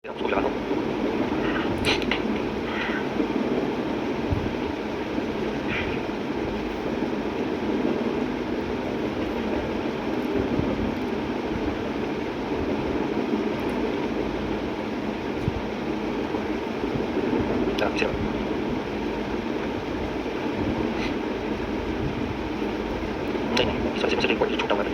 उसको भी लगाता हूँ। चलो पीछे लगाओ। नहीं नहीं इस वाले से एक पॉइंट छूटा हुआ है।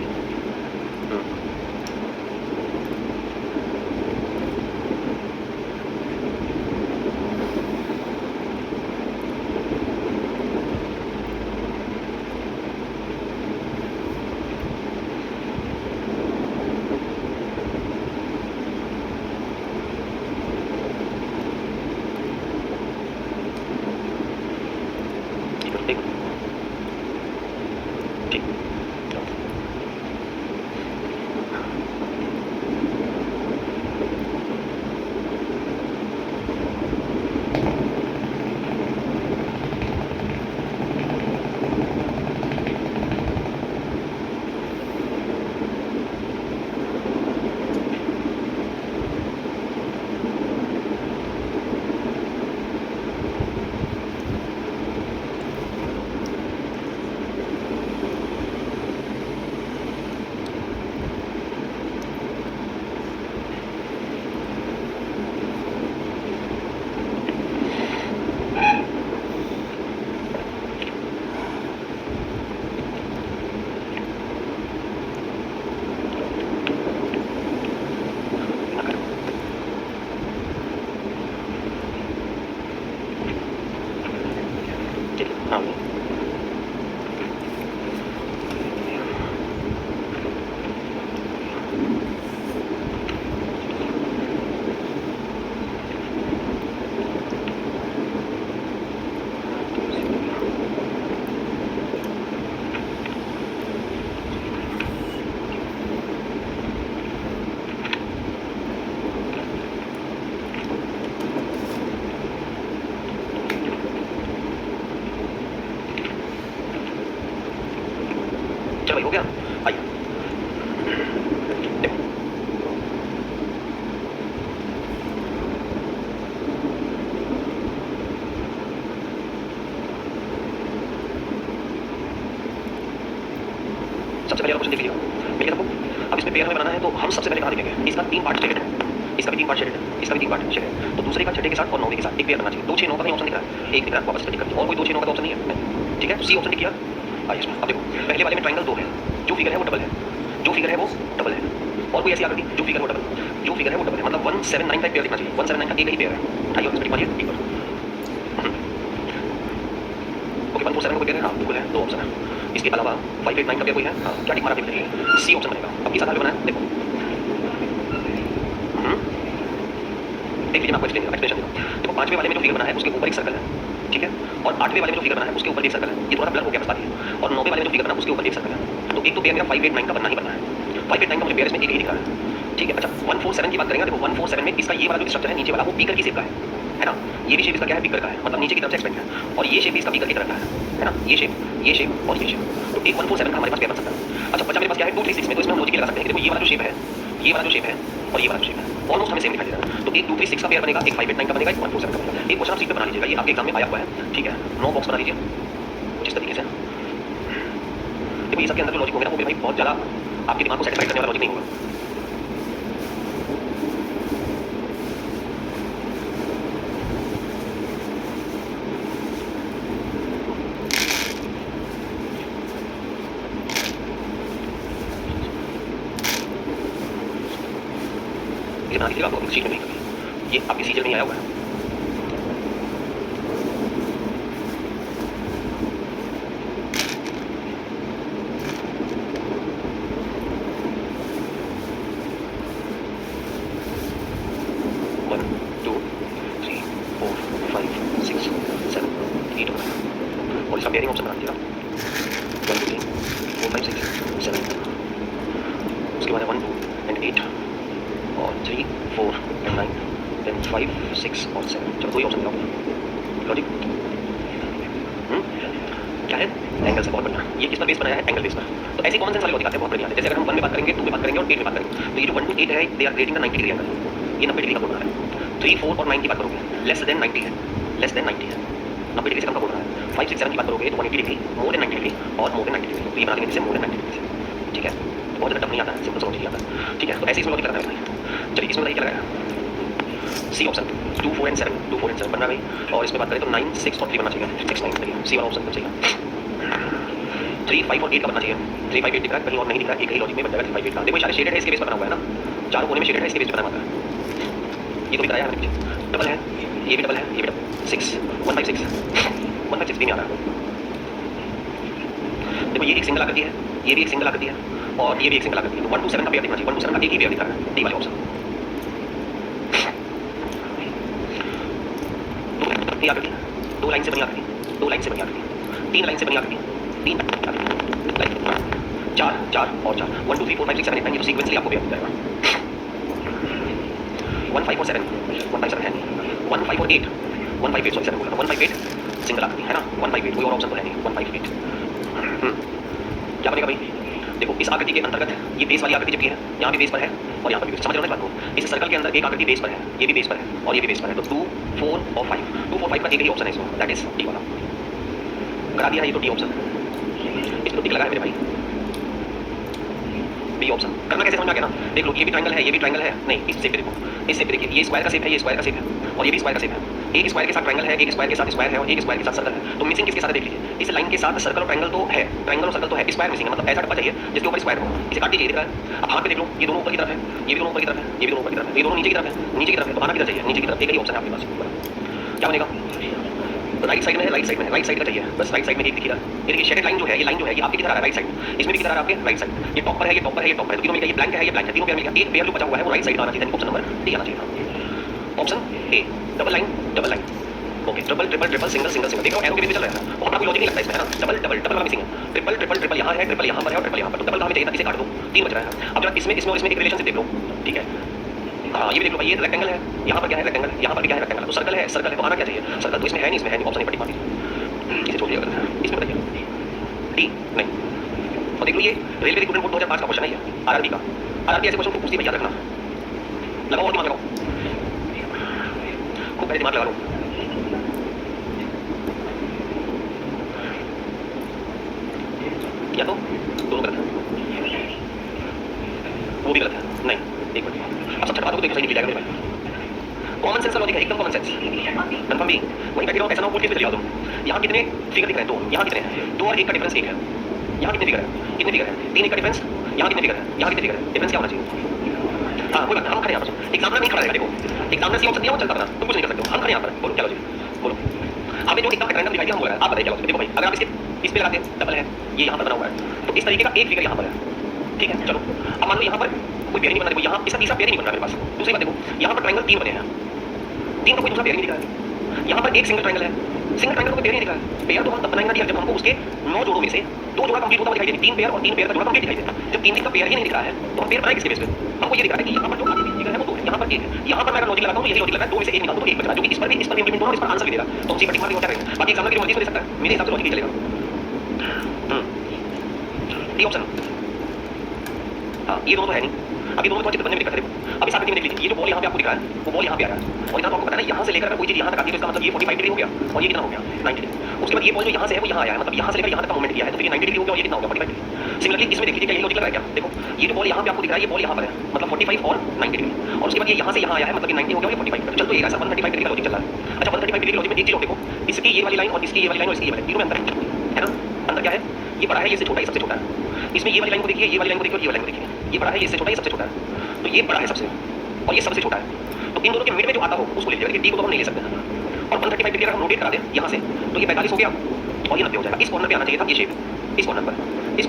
ठीक ठीक चलो। ना करो। ठीक है हाँ वो चलो भाई हो गया। आइए देखो सबसे पहले ऑप्शन देख लीजिएगा। मैं कहता हूँ अब इसमें पेयर हमें बनाना है तो हम सबसे पहले कहाँ देखेंगे इसका 3 पार्ट शेडेड है। इसका भी 3 पार्ट शेडेड है। इसका भी 3 पार्ट शेडेड है। तो दूसरे का छठे के साथ और नौवे के साथ एक पेयर करना चाहिए। 2 6 9 का नहीं ऑप्शन दिख रहा है। एक दिख रहा है वापस टिक करके और कोई 2 6 9 का तो ऑप्शन नहीं है। नहीं। ठीक है सी ऑप्शन टिक किया। आइए इसमें अब देखो पहले वाले में ट्रायंगल 2 है। जो फिगर है वो डबल है। जो फिगर है वो डबल है। और कोई ऐसी आकृति जो फिगर है वो डबल। जो फिगर है वो डबल है मतलब 1795 पेयर दिखना चाहिए। 1795 का एक ही पेयर है। उठाइए और इसमें टिक मारिए टिक करो। ओके 147 को पेयर है हाँ बिल्कुल है। 2 ऑप्शन है। इसके अलावा 589 का पेयर कोई है हाँ क्या टिक मारा देखिए सी ऑप्शन बनेगा। अब किस आधार पे बना है देखो देख लीजिए मैं आपको एक्सप्लेनेशन देता हूँ। देखो 5वें वाले में जो फिगर बना है उसके ऊपर एक सर्कल है। ठीक है और 8वें वाले में जो फिगर बना है उसके ऊपर एक सर्कल है। ये थोड़ा ब्लर हो गया बता दिए। और 9वें वाले में जो फिगर बना उसके ऊपर एक सर्कल है। तो एक तो पेयर मेरा 589 का बनना ही बनना है। 589 का मुझे पेयर इसमें एक ही दिख रहा है। ठीक है अच्छा 147 की बात करेंगे। देखो 147 में इसका ये वाला जो स्ट्रक्चर है नीचे वाला वो पीकर की शेप का है ना। ये भी शेप इसका क्या है पीकर का है मतलब नीचे की तरफ से एक्सपेंड है। और ये शेप भी इसका पीकर की तरफ का है ना। ये शेप और ये शेप। तो एक 147 का हमारे पास पेयर बन सकता है। अच्छा बचा मेरे पास क्या है 236 में। तो इसमें हम लॉजिक लगा सकते हैं देखो ये वाला जो शेप है ये वाला जो शेप है और ये वाला जो शेप है ऑलमोस्ट हमें सेम दिखाई दे रहा है। तो एक 236 का पेयर बनेगा एक 589 का बनेगा एक 147 का बनेगा। एक क्वेश्चन आप सीट पे बना लीजिएगा। ये आपके एग्जाम में आया हुआ है। ठीक है 9 बॉक्स बना लीजिए कुछ इस तरीके से। देखो ये सबके अंदर जो लॉजिक होगा ना वो भाई बहुत ज़्यादा आपके दिमाग को सेटिस्फाई करने वाला लॉजिक नहीं होगा। ये बना लीजिएगा आपको अपनी सीट में नहीं कभी। ये आपकी सीजन में आया हुआ है। One two three four five six seven eight और इसका पेयरिंग ऑप्शन बना दीजिएगा 1 2 3 4 5 6 7। उसके बाद है 1 2 एंड 8 और 3 4 एंड 9 देन 5 6 और 7। चलो कोई ऑप्शन दिखाओ लॉजिक। क्या है एंगल से बहुत बढ़िया। ये किस पर बेस बनाया है एंगल बेस पर। तो ऐसे कॉमन सेंस वाले लॉजिक आते हैं बहुत बढ़िया। जैसे अगर हम 1 में बात करेंगे 2 में बात करेंगे और 8 में बात करेंगे तो ये जो 1 to 8 है they are creating the 90 degree angle. ये 90 डिग्री का कोण बना रहा है। 3, 4 और 9 की बात करोगे लेस देन 90 है, लेस देन 90 है, 90 डिग्री से कम का कोण बना रहा है। 5, 6, 7 की बात करोगे तो 180 डिग्री, मोर देन 90 डिग्री और मोर देन 90 डिग्री। तो ये बना देंगे जैसे मोर देन 90 डिग्री से, ठीक है। बहुत ज़्यादा टफ नहीं आता है, सिंपल समझ आता है, ठीक है। तो ऐसे इसमें लॉजिक लगाना है भाई। चलिए इसमें बताइए क्या लगाया। सी ऑप्शन 2, 4 एंड 7, 2, 4 एंड 7 बनना भाई। और इसमें बात करें तो 9, 6 और 3 बनना चाहिए, 6, 9 चाहिए, सी वाला ऑप्शन तो चाहिए। 3, 5 और 8 का बनना चाहिए। 3, 5, 8 दिख रहा है, कहीं और नहीं दिख रहा है, एक ही लॉजिक में बन जाएगा 3, 5, 8 का। देखो सारे शेडेड है, इसके बेस पर बना हुआ है ना, चारों कोने में शेडेड है, इसके बेस पर बना हुआ है। ये तो दिख रहा है हमने, डबल है, ये भी डबल है, ये भी डबल, 6, 1, 5, 6, 1, 5, 6 भी नहीं आ रहा है। देखो ये एक सिंगल आकृति है, ये भी एक सिंगल आकृति है और ये भी एक सिंगल आकृति है। तो 1 2 7 का पेयर दिखना चाहिए, 1 2 7 का एक ही पेयर दिख रहा है, डी वाले ऑप्शन। ये आकृति 2 लाइन से बनी आकृति, 2 लाइन से बनी आकृति, 3 लाइन से बनी आकृति, 3 लाइन, 4 4 और 4, 1 2 3 4 5 6 7 8 9, ये तो सीक्वेंसली आपको पेयर दिख जाएगा। 1 5 और 7, 1 5 7 है नहीं, 1 5 और 8, 1 5 8 सॉरी 7 बोला था, 1 5 8 सिंगल आकृति है ना, 1 5 8 कोई और ऑप्शन तो है नहीं, 1 5 8 क्या बनेगा भाई। देखो इस आकृति के अंतर्गत ये बेस वाली आकृति जबकि है, यहाँ भी बेस पर है और यहाँ पर भी बेस, समझ रहे हो ना बात को। इस सर्कल के अंदर एक आकृति बेस पर है, ये भी बेस पर है और ये भी बेस पर है। तो 2 4 और 5, 2 4 5 का एक ही ऑप्शन है इसमें, दैट इज डी वाला। करा दिया ये तो डी ऑप्शन, इसमें तो टिक लगा है मेरे भाई, डी ऑप्शन। करना कैसे समझ में आ गया ना, देख लो ये भी ट्रायंगल है, ये भी ट्रायंगल है, नहीं इस शेप पे देखो, इस शेप पे देखिए, ये स्क्वायर का शेप है, ये स्क्वायर का शेप है और ये भी स्क्वायर का शेप है। एक स्क्वायर के साथ ट्रायंगल है, एक स्क्वायर के साथ स्क्वायर है और एक स्क्वायर के साथ सर्कल है। तो मिसिंग किसके साथ है देख लीजिए, इस लाइन के साथ सर्कल और ट्रायंगल तो है, ट्रायंगल और सर्कल तो है, स्क्वायर मिसिंग है, मतलब ऐसा डब्बा चाहिए जिसके ऊपर स्क्वायर हो, इसे काट दीजिए, दिख रहा है। अब हाथ पे देख लो, ये दोनों ऊपर की तरफ है, ये भी दोनों ऊपर की तरफ है, ये भी दोनों ऊपर की तरफ है, ये दोनों नीचे की तरफ है, नीचे की तरफ है। तो आना किधर चाहिए, नीचे की तरफ, एक ही ऑप्शन है आपके पास, क्या बनेगा। राइट साइड में है, राइट साइड में, राइट साइड का चाहिए, बस राइट साइड में एक दिख रहा है। ये देखिए शेडेड लाइन जो है, ये लाइन जो है ये आपकी किधर आ रहा है, राइट साइड, इसमें भी किधर आ रहा है आपके राइट साइड। ये टॉप पर है, ये टॉप पर है, ये टॉप पर है, तीनों मिलकर ये ब्लैंक है, ये ब्लैंक है, तीनों पेयर मिलकर एक पेयर जो बचा हुआ है वो राइट साइड आना चाहिए, ऑप्शन नंबर डी आना चाहिए। Option A double line, double line, okay, triple triple triple single single single, देखो एरो के बीच में चल रहा है, बहुत आपको लॉजिक नहीं लगता इसमें है ना। डबल डबल डबल वाला मिसिंग है, ट्रिपल ट्रिपल ट्रिपल यहाँ है, ट्रिपल यहाँ पर है और ट्रिपल यहाँ पर, तो डबल कहाँ में चाहिए था, इसे काट दो, 3 बच रहा है। अब जरा इसमें इसमें और इसमें एक रिलेशनशिप देख लो, ठीक है। हाँ ये भी देख लो भाई, ये रेक्टेंगल है, यहाँ पर क्या है रेक्टेंगल, यहाँ पर भी क्या है रेक्टेंगल, तो सर्कल है, सर्कल है, तो आना क्या चाहिए, सर्कल तो इसमें है नहीं, इसमें है नहीं, ऑप्शन नहीं पड़ी मार दीजिए, इसे छोड़ दिया अगर इसमें बताइए डी नहीं। और देख लो ये रेलवे रिक्रूटमेंट बोर्ड 2005 का क्वेश्चन है, ये आरआरबी का, आरआरबी ऐसे क्वेश्चन को पूछती है, याद रखना, लगाओ और दिमाग लगाओ, खूब पहले दिमाग लगा लो। या तो दोनों गलत है, वो भी गलत है, नहीं एक मिनट, अब सब छठ बातों को देखो सही निकल जाएगा मेरे भाई। कॉमन सेंस का लॉजिक है, एकदम कॉमन सेंस, कंफर्म भी वहीं बैठे रहो, ऐसा ना हो कोई चले जाओ तुम। यहाँ कितने फिगर दिख रहे हैं, 2, यहाँ कितने हैं 2 और 1 का डिफरेंस 1 है, यहाँ कितने फिगर है, कितने फिगर है 3, 1 का डिफरेंस, यहाँ कितने फिगर है, यहाँ कितने फिगर है, डिफरेंस क्या होना चाहिए। हाँ कोई बात नहीं, हम खड़े यहाँ पर, एग्जामिनर नहीं खड़ा रहेगा, देखो एग्जामिनर सी ऑप्शन दिया वो चलता रहना, तुम कुछ नहीं कर सकते हो, हम खड़े यहाँ पर, बोलो क्या लॉजिक, बोलो आपने जो एकदम ट्रायंगल दिखाई दिया हम बोल रहे हैं, आप बताइए क्या लॉजिक। देखो भाई अगर आप इस पे लगाते डबल है, ये यहाँ पर बना हुआ है, तो इस तरीके का एक फिगर यहाँ पर है, ठीक है। चलो अब मान लो यहाँ पर कोई पेयर नहीं बना, देखो यहाँ इसका तीसरा पेयर नहीं बन रहा मेरे पास। दूसरी बात देखो यहाँ पर ट्रायंगल 3 बने हैं, 3 का कोई दूसरा पेयर नहीं दिख रहा है, यहाँ पर एक सिंगल ट्रायंगल है, सिंगल ट्रायंगल को पेयर नहीं दिख रहा है। पेयर तो हम तब बनाएंगे जब हमको उसके 9 जोड़ों में से 2 जोड़ा कंप्लीट होता हुआ दिखाई दे, 3 पेयर और 3 पेयर का जोड़ा कंप्लीट दिखाई देता। जब 3 का पेयर ही नहीं दिख रहा है तो हम पेयर बनाए किसके बेस पे, हमको ये दिख रहा है कि यहाँ पर जो आगे फिगर है वो 2 है, यहाँ पर 1 है, यहाँ पर मैं अगर लॉजिक लगाता हूँ तो यही लॉजिक लगा है, 2 में से 1 निकाल दो तो 1 बच रहा है, जो कि इस पर भी इंप्लीमेंट होगा और इस पर आंसर भी देगा, तो हम सी पर टिक मार के क्या करेंगे। बाकी एग्जामिनर की मर्जी से दे सकता है, मेरे हिसाब से लॉजिक ही चलेगा। डी ऑप्शन, हाँ ये दोनों तो है नहीं, अभी दोनों तो चित्र बनने में दिक्कत है। अब इस आकृति में देख लीजिए, ये जो बॉल यहाँ पे आपको दिख रहा है वो बॉल यहाँ पे आ रहा है और यहाँ तो आपको पता है ना, यहाँ से लेकर अगर कोई चीज यहाँ तक आती है तो इसका मतलब ये 45 डिग्री हो गया और ये कितना हो गया 90 डिग्री। उसके बाद ये बॉल जो यहाँ से है वो यहाँ आया है, मतलब यहाँ से लेकर यहाँ तक का मूवमेंट किया है, तो ये 90 डिग्री हो गया और ये कितना हो गया 45 डिग्री। सिमिलरली इसमें देख लीजिए यही लॉजिक लग रहा है क्या, देखो ये जो बॉल यहाँ पे आपको दिख रहा है ये बॉल यहाँ पर है, मतलब 45 और 90 डिग्री, और उसके बाद ये यहाँ से यहाँ आया है, मतलब ये 90 हो गया और ये 45 डिग्री। चल तो ये ऐसा 135 डिग्री का लॉजिक चल रहा है। अच्छा 135 डिग्री लॉजिक में एक चीज और देखो, इसकी ये वाली लाइन और इसकी ये वाली लाइन और इसकी ये वाली, तीनों में अंतर है ना, अंतर क्या है, ये बड़ा है, ये से छोटा है, सबसे छोटा है। इसमें ये वाली लाइन को देखिए, ये वाली लाइन को देखिए और ये वाली लाइन को देखिए, ये बड़ा है, ये से छोटा है, ये सबसे छोटा है, तो ये बड़ा है सबसे और ये सबसे छोटा है, तो इन दोनों के मिड में जो आता हो उसको ले लीजिएगा, डी को तो हम नहीं ले सकते हैं। और 135 डिग्री अगर हम रोटेट करा दें यहाँ से तो ये 45 हो गया और ये 90 हो जाएगा। इस कॉर्नर पे आना चाहिए था ये शेप, इस कॉर्नर पर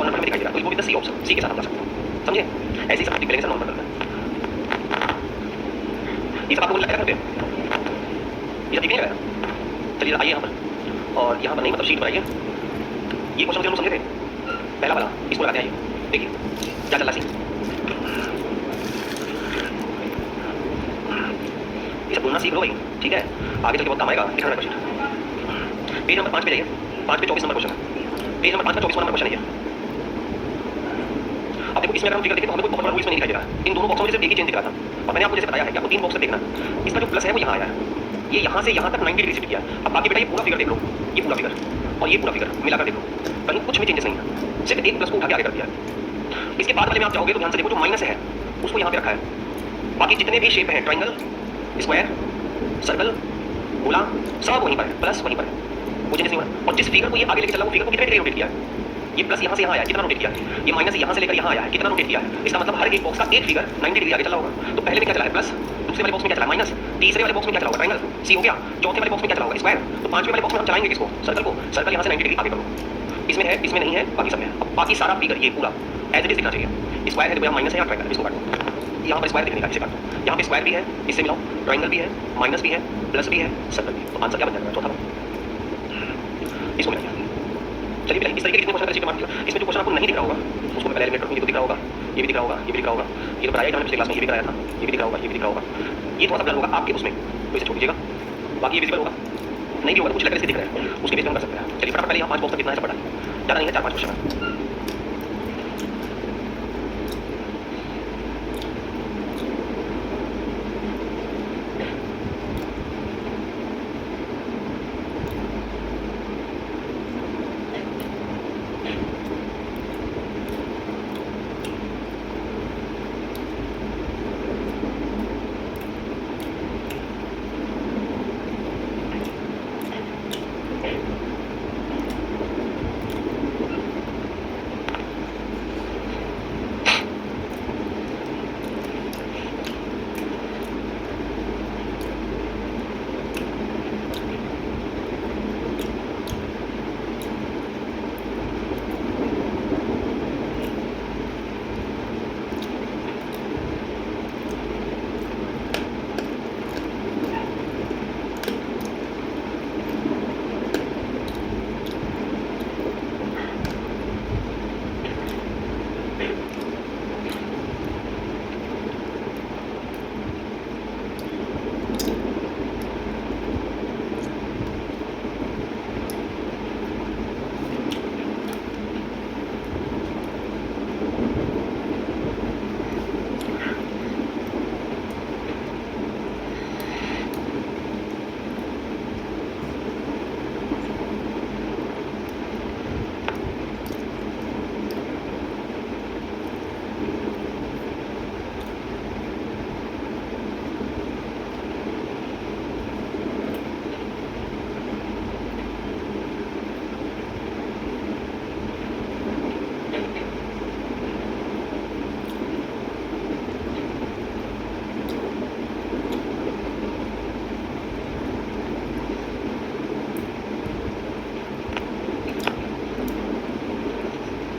हमें दिखाई दे रहा है, तो इसको भी सी ऑप्शन सी के साथ हम कर सकते हैं, समझे। ऐसे ही सब टिक लेंगे, नॉर्मल करना है, ये सब आपको लगता है, ये दिख नहीं रहा है। चलिए आइए यहाँ पर, और यहाँ पर नहीं मतलब शीट बनाइए, ये क्वेश्चन हम लोग समझे थे पहला वाला, इसको लगाते हैं, देखिए क्या चल रहा है। ये सब बोलना सीख लो भाई, ठीक है, आगे चल के बहुत काम आएगा। लिखना क्वेश्चन पेज नंबर 5 पे जाइए, 5 पे 24 नंबर क्वेश्चन है, पेज नंबर 5 का 24 नंबर क्वेश्चन है ये। अब देखो इसमें अगर हम फिगर देखें तो हमें कोई बहुत बड़ा रूल इसमें नहीं दिखाई दे रहा है। इन दोनों बॉक्सों में सिर्फ एक ही चेंज दिख रहा था और मैंने आपको जैसे बताया है कि आपको 3 बॉक्स देखना, इसका जो प्लस है वो यहाँ आया है, ये यहाँ से यहाँ तक 90 डिग्री शिफ्ट किया। अब बाकी बेटा ये पूरा फिगर देख लो, ये पूरा फिगर और ये पूरा फिगर मिलाकर देख लो, कहीं कुछ भी चेंजेस नहीं है, सिर्फ एक प्लस को उठा के आगे कर दिया। इसके बाद वाले में आप जाओगे तो ध्यान से देखो, जो माइनस है उसको यहाँ पे रखा है, बाकी जितने भी शेप हैं ट्राइंगल, स्क्वायर, सर्कल, गोला, सब वहीं पर है, प्लस वहीं पर है, वो चेंजेस नहीं हो रहा। और जिस फिगर को ये आगे लेके चला वो फिगर को कितने डिग्री रोटेट किया है, ये प्लस यहाँ से यहाँ आया कितना रोटेट किया है, ये माइनस यहाँ से लेकर यहाँ आया है कितना रोटेट किया है। इसका मतलब हर एक बॉक्स का एक फिगर 90 डिग्री आगे चला होगा। तो पहले में क्या चला है प्लस, दूसरे वाले बॉक्स में क्या चला माइनस, तीसरे वाले बॉक्स में क्या चला होगा ट्राइंगल, सी हो गया, चौथे वाले बॉक्स में क्या चला होगा स्क्वायर, तो पांचवें वाले बॉक्स में हम चलाएंगे किसको, सर्कल को, सर्कल यहाँ से 90 डिग्री आगे करो, इसमें है इसमें नहीं है बाकी सब है। अब बाकी सारा फिगर ये पूरा एज इट इज दिखना चाहिए, स्क्वायर है तो भैया माइनस है या ट्राइंगल, इसको काटो, यहाँ पर स्क्वायर दिखने का इसे काटो, यहाँ पे स्क्वायर भी है इससे मिलाओ, ट्राइंगल भी है, माइनस भी है, प्लस भी है, सर्कल भी, तो आंसर क्या बन जाएगा चौथा वाला, इसको मिला। चलिए पहले इस तरीके के कितने क्वेश्चन कर लीजिए। इसमें जो क्वेश्चन आपको नहीं दिख रहा होगा उसको मैं पहले एलिमिनेट करूँ, ये तो दिख रहा होगा, ये भी दिख रहा होगा, ये भी दिख रहा होगा, ये तो कराया था पिछले क्लास में, ये भी कराया था, ये भी दिख रहा होगा, ये भी दिख रहा होगा, ये थोड़ा सा ब्लर होगा आपके उसमें तो इसे छोड़ दीजिएगा, बाकी ये विजिबल होगा, नहीं भी होगा कुछ लगता है दिख रहा है उसके बेस में हम कर सकते हैं। चलिए फटाफट पहले यहाँ 5 बॉक्स तक कितना है पढ़ा, ज़्यादा नहीं है 4-5 क्वेश्चन है।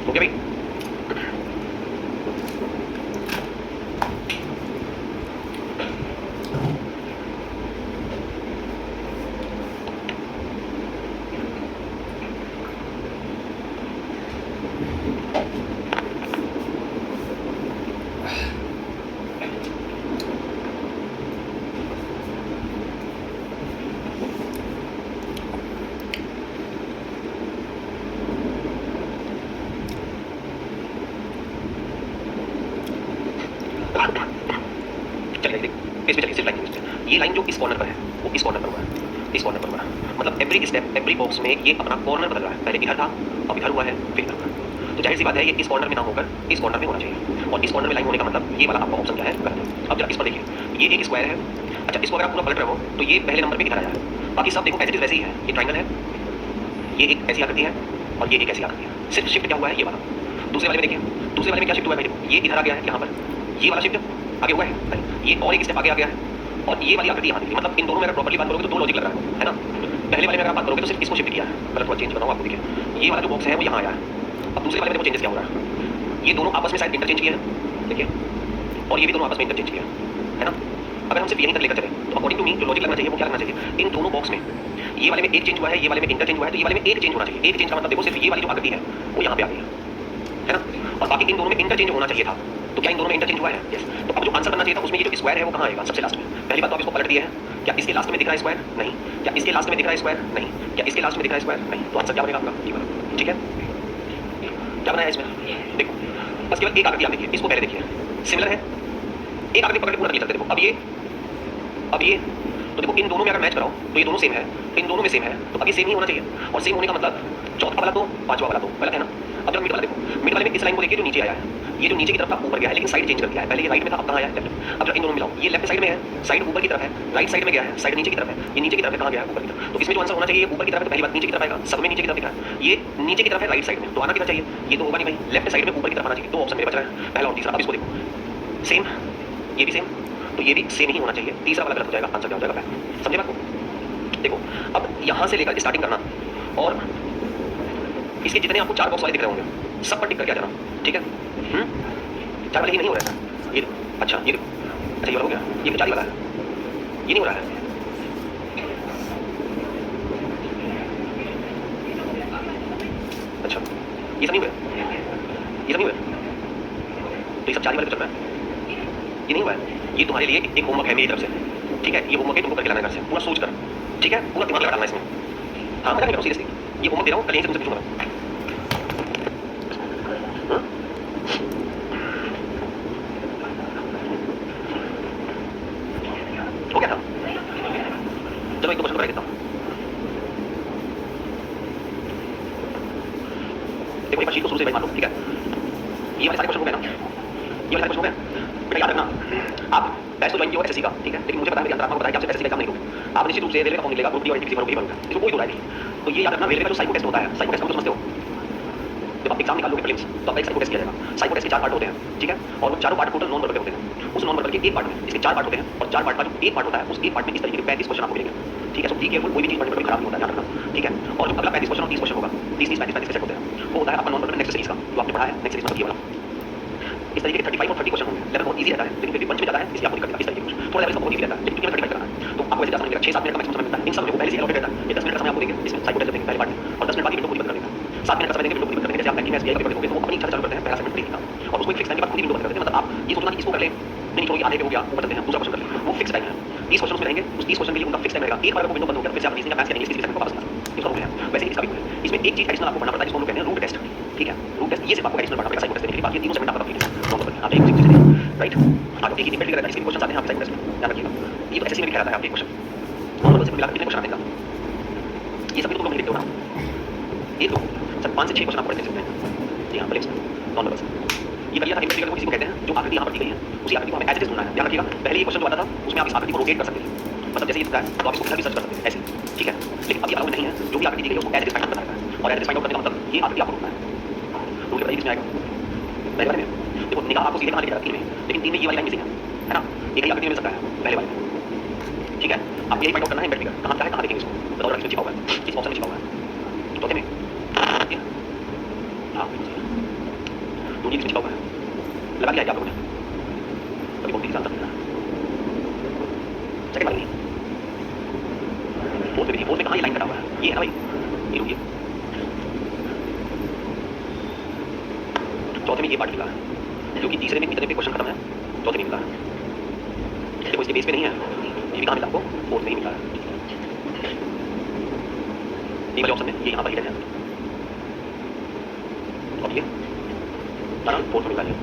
ओके भाई, चलिए इसमें चलिए सिर्फ लाइन, ये लाइन जो इस कॉर्नर पर है वो इस कॉर्नर पर हुआ है, इस कॉर्नर पर हुआ है, मतलब एवरी स्टेप एवरी बॉक्स में ये अपना कॉर्नर बदल रहा है, पहले इधर था अब इधर हुआ है फिर इधर हुआ है, तो जाहिर सी बात है ये इस कॉर्नर में ना होकर इस कॉर्नर में होना चाहिए, और इस कॉर्नर में लाइन होने का मतलब ये वाला आपका ऑप्शन क्या है कर दें। अब जरा इस पर देखिए, ये एक स्क्वायर है, अच्छा इसको अगर आप पूरा पलट रहे हो तो ये पहले नंबर पे इधर आया है, बाकी सब देखो ऐसे वैसे ही है, ये ट्राइंगल है, ये एक ऐसी आकृति है और ये एक ऐसी आकृति है, सिर्फ शिफ्ट क्या हुआ है ये वाला। दूसरे वाले में देखिए, दूसरे वाले में क्या शिफ्ट हुआ है, देखो ये इधर आ गया है यहाँ पर, ये वाला शिफ्ट आगे हुआ है नहीं, ये और एक स्टेप आगे आ गया है और ये वाली आकृति यहाँ दिखी, मतलब इन दोनों में अगर प्रॉपर्ली बात करोगे तो दो लॉजिक लग रहा है ना। पहले वाले में अगर आप बात करोगे तो सिर्फ इसको शिफ्ट किया है, कलर थोड़ा चेंज बनाओ आपको देखिए, ये वाला जो बॉक्स है वो यहाँ आया है, अब दूसरे वाले में देखो चेंजेस क्या हो रहा है, ये दोनों आपस में शायद इंटरचेंज किया है देखिए, और ये भी दोनों आपस में इंटरचेंज किया है ना। अगर हम सिर्फ यहीं तक लेकर चले तो अकॉर्डिंग टू मी जो लॉजिक लगना चाहिए वो क्या लगना चाहिए, इन दोनों बॉक्स में ये वाले में एक चेंज हुआ है, ये वाले में इंटरचेंज हुआ है, तो ये वाले में एक चेंज होना चाहिए, एक चेंज का मतलब देखो सिर्फ ये वाली जो आकृति है वो यहाँ पे आ गई है ना, और बाकी इन दोनों में इंटरचेंज होना चाहिए था, तो क्या इन दोनों में इंटरचेंज हुआ है? यस। तो अब जो आंसर बनना चाहिए था उसमें ये जो स्क्वायर है वो कहाँ आएगा सबसे लास्ट में, पहली बात तो आप इसको पलट दिया है, क्या इसके लास्ट में दिख रहा है स्क्वायर? नहीं। क्या इसके लास्ट में दिख रहा है स्क्वायर? नहीं। क्या इसके लास्ट में दिख रहा है स्क्वायर? नहीं। तो आंसर क्या बनेगा आपका? ये बना, ठीक है। क्या बनाया है इसमें देखो, बस केवल एक आकृति आप देखिए, इसको पहले देखिए, सिमिलर है, एक आकृति पकड़ के पूरा नहीं चलते। देखो अब ये तो देखो इन दोनों में अगर मैच कराओ तो ये दोनों सेम है, तो इन दोनों में सेम है, तो अब ये सेम ही होना चाहिए। और सेम होने का मतलब चौथा वाला तो पांचवा वाला तो गलत है ना। अब जब मिड वाला देखो, मिड वाले में इस लाइन को देखिए जो नीचे आया है, ये जो नीचे की तरफ था ऊपर गया है, लेकिन साइड चेंज कर दिया है। पहले ये राइट में था, अब कहाँ आया है लेफ्ट। अब जब इन दोनों मिलाओ, ये लेफ्ट साइड में है, साइड ऊपर की तरफ है, राइट साइड में गया है, साइड नीचे की तरफ है, ये नीचे की तरफ है, कहाँ गया है ऊपर की तरफ। तो इसमें जो आंसर होना चाहिए ऊपर की तरफ है, तो पहली बात नीचे की तरफ आएगा, सब में नीचे की तरफ दिख रहा है, ये नीचे की तरफ है राइट साइड में, तो आना किधर चाहिए, ये तो होगा नहीं भाई, लेफ्ट साइड में ऊपर की तरफ आना चाहिए। दो ऑप्शन मेरे बच रहा है, पहला और तीसरा। अब इसको देखो, सेम, ये भी सेम, तो ये भी सेम ही होना चाहिए, तीसरा वाला गलत हो जाएगा, आंसर क्या हो जाएगा बैक। समझे बात को? देखो अब यहाँ से लेकर स्टार्टिंग करना और इसके जितने आपको चार बॉक्स वाले दिख रहे होंगे सब पर टिक करके आ जाना, ठीक है। चार वाले ही नहीं हो रहा है, ये अच्छा ये अच्छा ये वाला हो गया, ये चार ही वाला है, ये नहीं हो रहा है। अच्छा ये सब नहीं हुआ, ये सब नहीं हुआ, तो ये सब चार ही वाले को चल रहा है, ये नहीं हुआ है। ये तुम्हारे लिए एक होमवर्क है मेरी तरफ से, ठीक है। ये होमवर्क है, तुमको करके लाना है घर से, पूरा सोच कर, ठीक है, पूरा दिमाग लगा डालना इसमें। हाँ मजा नहीं कर रहा हूँ सीरियसली, ये होमवर्क दे रहा हूँ, कल यहीं से तुमसे पूछूंगा। हो गया था, चलो एक दो क्वेश्चन कराई देता हूँ। देखो एक बार शीट को शुरू से भाई मान लो, ठीक है। ये वाले सारे क्वेश्चन हो गए ना, ये वाले सारे क्वेश्चन हो गए। बेटा याद रखना, आप बैच तो ज्वाइन किया होगा एसएससी का, ठीक है, लेकिन मुझे पता है मेरी अंतरात्मा को पता है कि आप एसएससी का एग्जाम नहीं दोगे। आप निश्चित रूप से रेलवे का फॉर्म निकलेगा, ग्रुप डी और एनटीपीसी भरोगे ही भरोगे, इसको कोई दो राय नहीं। तो ये याद रखना, रेलवे का जो साइको टेस्ट होता है, साइको टेस्ट को समझते हो, जब आप एग्जाम निकालोगे प्रीलिम्स तो आपका एक साइको टेस्ट किया जाएगा। साइको टेस्ट के चार पार्ट होते हैं, ठीक है, और वो चारों पार्ट टोटल 9 नंबर के होते हैं। उस 9 नंबर के एक पार्ट में इसके चार पार्ट होते हैं, और चार पार्ट का जो एक पार्ट होता है उस एक पार्ट में इस तरीके के 35 क्वेश्चन आपको मिलेंगे, ठीक है। सो बी केयरफुल, कोई भी चीज पढ़ने में खराब नहीं होता है, याद रखना, ठीक है। और जो अगला 35 क्वेश्चन और 30 क्वेश्चन होगा, 30 35 सेट होते हैं, वो होता है आपका 9 नंबर नेक्स्ट सीरीज का, जो आपने पढ़ा है नेक्स्ट सीरीज में ये वाला। इस तरीके के 35 और 30 क्वेश्चन होंगे, लेवल बहुत इजी रहता है, लेकिन फिर भी पंच में जाता है, इसलिए आपको दिक्कत आती है। इस तरीके के थोड़ा लेवल बहुत इजी रहता है, लेकिन क्योंकि 35 करना है तो आपको वैसे ज़्यादा नहीं लगेगा, 6-7 मिनट का मैक्सिमम समय मिलता है। इन सब को पहले से एलोकेट रहता है, ये 10 मिनट का समय आपको देंगे, इसमें साइको टेस्ट देंगे पहले पार्ट में, और 10 मिनट बाद विंडो पूरी बंद कर देंगे। 7 मिनट का समय देंगे, विंडो पूरी बंद कर देंगे। जैसे आप बैंकिंग में एसबीआई का पेपर देखोगे तो वो अपनी इच्छा से चालू करते हैं पहला सेगमेंट देखने का, और उसको एक फिक्स टाइम के बाद खुद ही विंडो बंद कर देते हैं। मतलब आप ये सोचना कि इसको कर लें, नहीं छोड़ो ये आधे पे हो गया, ऊपर चलते हैं, दूसरा क्वेश्चन कर लें, वो फिक्स टाइम है। 30 क्वेश्चन में रहेंगे, उस 30 क्वेश्चन के लिए उनका फिक्स टाइम रहेगा। एक बार अगर वो विंडो बंद हो गया तो फिर से आप रीजनिंग का मैथ्स करेंगे, इसकी टाइम को वापस करना, इसका रूल है। वैसे ही इसका भी है, इसमें एक चीज एडिशनल आपको पढ़ना पड़ता है जिसको हम लोग कहते हैं रूट टेस्ट, ठीक है। रूट टेस्ट ये सिर्फ आपको एडिशनल पढ़ना पड़ेगा साइको टेस्ट देने के लिए, बाकी तीनों सेगमेंट आपका कंप्लीट है, नॉर्मल है। आप एक चीज से राइट, आप एक ही डिपेंड करता है, इसके क्वेश्चन आते हैं आपके साइको टेस्ट में, ध्यान रखिएगा। ये तो एसएससी में भी कहता है आपके क्वेश्चन नॉर्मल से मिलाकर कितने क्वेश्चन आते हैं, ये सभी तो तुम लोग नहीं देखते हो ना। ये तो सर 5 से 6 क्वेश्चन आपको पढ़ने से हैं जी हाँ, प्रीलिम्स में नॉर्मल से। ये करिए था इन्वेस्टिगेटर को किसी को कहते हैं, जो आकृति यहाँ पर दी गई है उसी आकृति को हमें एज इट इज ढूंढना है। ध्यान रखिएगा, पहले ये क्वेश्चन जो आता था उसमें आप इस आकृति को रोटेट कर सकते थे, मतलब जैसे ये दिखता है तो आप इसको भी सर्च कर सकते हैं ऐसे, ठीक है। लेकिन अब ये अलाउ नहीं है, जो भी आकृति दी गई है उसको as it is find out करना है, और as it is find out करने का मतलब ये आकृति आपको ढूंढना है। रूल बताइए किसमें आएगा, पहले वाले में। देखो निगाह आपको सीधे कहाँ लेके जाती है, लेकिन 3 में ये वाली लाइन मिसिंग है ना, एक ही आकृति में मिल सकता है पहले वाले में, ठीक है। आप यही फाइंड आउट करना है इन्वेस्टिगेटर कहाँ है, कहाँ देखेंगे इसको, बताओ इसमें छिपा हुआ है, किस ऑप्शन में छिपा हुआ है, चौथे में, हाँ दूसरी किसमें छिपा हुआ है, लगा दिया है आप लोगों ने, कभी बहुत एग्जाम करना है। सेकंड वाली फोर्थ में कहाँ ये लाइन कटा हुआ है, ये है ना भाई, ये रुकिए, चौथे में ये पार्ट मिला है, क्योंकि तीसरे में इतने पे क्वेश्चन खत्म है, चौथे में मिला है। देखो इसके बेस पे नहीं है, ये भी कहाँ मिला आपको, फोर्थ में ही मिला है, ये वाले ऑप्शन में ये यहाँ पर हिडन है, और ये फोर्थ में मिला है,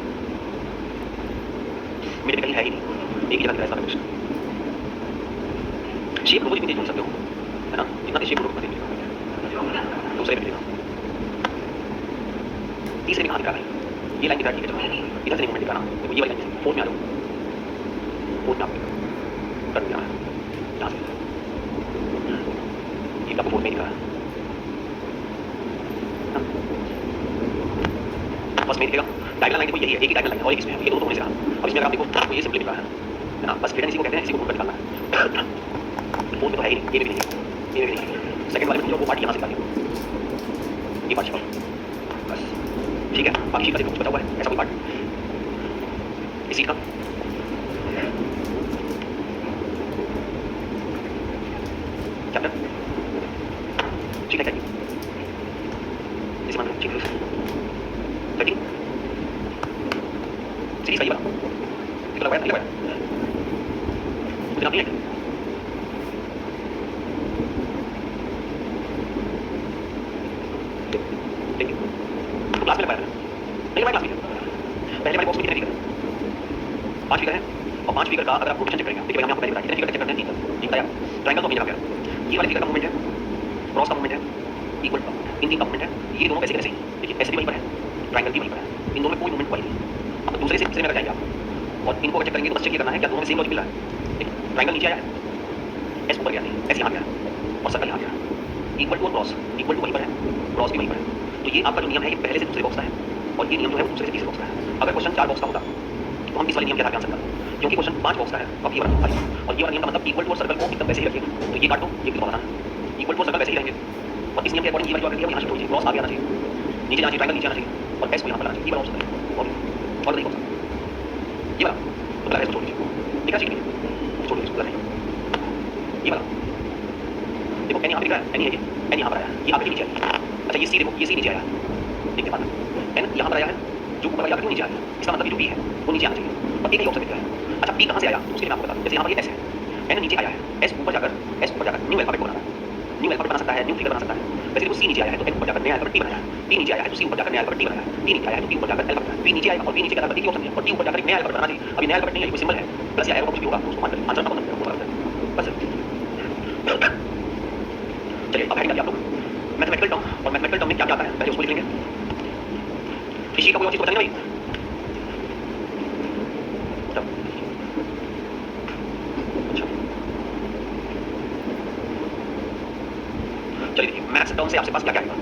मेरे कहीं है ही नहीं, एक ही जगह ऐसा क्वेश्चन। शेप रोज भी ढूंढ सकते हो, है ना, इतना शेप रोज नहीं मिलेगा, दूसरे में मिलेगा, तीसरे में कहाँ दिखा रहा है, ये लाइन दिखा रही है, इधर से नहीं मूवमेंट दिखा रहा, तो ये वाली लाइन फोर्थ में आ जाओ, फोर्थ में आप कर दिया है यहाँ से, ये आपको फोर्थ में दिखा रहा है, बस में दिखेगा। डायगोनल लाइन देखो यही है, एक ही डायगोनल लाइन और एक इसमें है, ये दोनों होने से रहा। अब इसमें अगर आप देखो तो ये सिंपली लिखा है ना, बस हिडन इसी को कहते हैं, इसी को ढूंढ कर निकालना है। फोर्थ में तो है ही नहीं, ये भी नहीं है, ये भी नहीं है। सेकंड वाले में जो वो पार्ट यहाँ से निकालिए, ये पार्ट छिपा बस, ठीक है। बाकी शीट का कुछ बचा हुआ है ऐसा कोई पार्ट इस शीट का, चैप्टर ठीक है, इसे मान लो ठीक है, सेटिंग सीरीज का ये वाला निकला हुआ है, निकला हुआ है मुझे नहीं है, क्लास में लगाया नहीं, हमारी क्लास में फिगर का अगर आप रोटेशन चेक करेंगे, देखिए मैंने आपको पहले बताया, इतने फिगर चेक करते हैं 3 तक, ठीक है यार। ट्रायंगल तो हमने जगह पे, ये वाले फिगर का मूवमेंट है, क्रॉस का मूवमेंट है, इक्वल का, इन 3 का मूवमेंट है, ये दोनों वैसे के वैसे ही, देखिए ऐसे भी वहीं पर है, ट्रायंगल भी वहीं पर है, इन दोनों में कोई मूवमेंट हुआ ही नहीं। अब दूसरे से तीसरे में अगर जाएंगे आप और इनको अगर चेक करेंगे तो बस चेक ये करना है क्या दोनों में सेम लॉजिक मिल रहा है। ठीक है, ट्रायंगल नीचे आया है, एस ऊपर गया नहीं, एस यहाँ गया और सर्कल यहाँ गया, इक्वल टू और क्रॉस, इक्वल टू वहीं पर है, क्रॉस भी वहीं पर है। तो ये आपका जो नियम है ये पहले से दूसरे बॉक्स का है और ये नियम जो है वो दूसरे से तीसरे बॉक्स का है। अगर क्वेश्चन 4 बॉक्स का होता तो हम इस वाले नियम के आधार पर आंसर करते, क्योंकि क्वेश्चन 5 बॉक्स का है अब ये वाला खाली और ये वाला नियम का मतलब इक्वल टू और सर्कल को एकदम वैसे ही रखिए। तो ये काट दो, ये भी बनाना है, इक्वल टू और सर्कल वैसे ही रहेंगे और इस नियम के अकॉर्डिंग ये वाली जो आकृति है वो यहाँ शिफ्ट होनी चाहिए, क्रॉस आगे आना चाहिए, नीचे जाना चाहिए, ट्रायंगल नीचे आना चाहिए और एस को यहाँ पर लाना चाहिए। ये वाला ऑप्शन है और नहीं होता ये वाला तो कलर एस को छोड़ दीजिए, ठीक है, ठीक है, छोड़ दीजिए कलर नहीं, ये वाला देखो एन यहाँ पे लिखा है, एन है ये, एन यहाँ पर आया है, ये आगे नीचे आया। अच्छा ये सी देखो, ये सी नीचे आया है, ठीक है, बात एन यहाँ पर आया है, जो ऊपर वाली आगे नीचे आया है, इसका मतलब ये जो बी है वो नीचे आना चाहिए और एक ही ऑप्शन दिख रहा है। अच्छा बी कहाँ से आया तो उसके लिए मैं आपको बता दूं, जैसे यहाँ पर ये एस है, एन नीचे आया है, एस ऊपर जाकर न्यू अल्फाबेट बनाना है, न्यू अल्फाबेट बना सकता है, न्यू फिगर बना सकता है। वैसे देखो सी नीचे आया है तो एन ऊपर जाकर नया अल्फाबेट टी बनाया है, टी नीचे आया है तो सी ऊपर जाकर नया अल्फाबेट टी बनाया है, टी नीचे आया है तो टी ऊपर जाकर अल्फाबेट पी नीचे आएगा और पी नीचे का अल्फाबेट एक ही ऑप्शन है और टी ऊपर जाकर एक नया अल्फाबेट बनाना चाहिए। अभी नया अल्फाबेट नहीं है, कोई सिंबल है प्लस या एरो कुछ भी होगा तो उसको मान कर आंसर ना बस। चलिए अब हेडिंग आप लोग मैथमेटिकल टर्म और मैथमेटिकल टर्म में क्या क्या आता है पहले उसको लिख लेंगे। इसी का कोई और चीज बताएंगे भाई, चलिए देखिए मैथ्स टर्म से आपके पास क्या क्या आएगा।